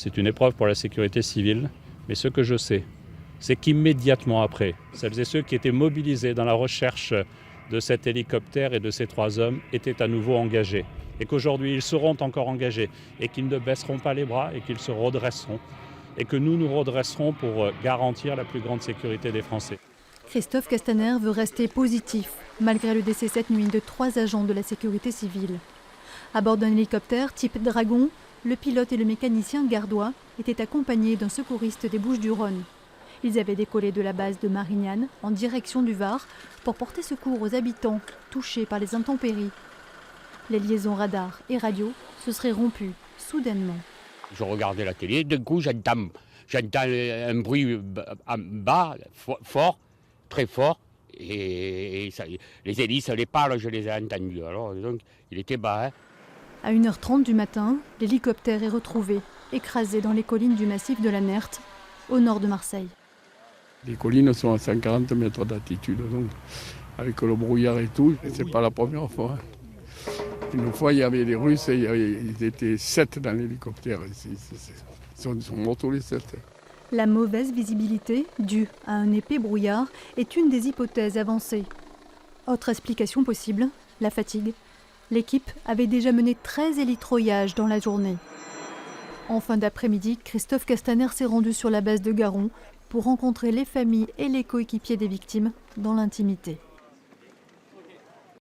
c'est une épreuve pour la sécurité civile. Mais ce que je sais, c'est qu'immédiatement après, celles et ceux qui étaient mobilisés dans la recherche de cet hélicoptère et de ces 3 hommes étaient à nouveau engagés. Et qu'aujourd'hui, ils seront encore engagés et qu'ils ne baisseront pas les bras et qu'ils se redresseront. Et que nous nous redresserons pour garantir la plus grande sécurité des Français. Christophe Castaner veut rester positif, malgré le décès cette nuit de 3 agents de la sécurité civile. À bord d'un hélicoptère type Dragon, le pilote et le mécanicien gardois étaient accompagnés d'un secouriste des Bouches-du-Rhône. Ils avaient décollé de la base de Marignane en direction du Var pour porter secours aux habitants touchés par les intempéries. Les liaisons radar et radio se seraient rompues soudainement. Je regardais la télé, d'un coup j'entends un bruit bas, fort, très fort, et ça, les hélices, les pales, je les ai entendues. Alors donc il était bas. À 1h30 du matin, l'hélicoptère est retrouvé, écrasé dans les collines du massif de la Nerte, au nord de Marseille. Les collines sont à 140 mètres d'altitude, donc avec le brouillard et tout, c'est pas la première fois. Une fois, il y avait les Russes, ils étaient 7 dans l'hélicoptère. Ils sont morts tous les 7. La mauvaise visibilité, due à un épais brouillard, est une des hypothèses avancées. Autre explication possible, la fatigue. L'équipe avait déjà mené 13 hélitreuillages dans la journée. En fin d'après-midi, Christophe Castaner s'est rendu sur la base de Garon pour rencontrer les familles et les coéquipiers des victimes dans l'intimité.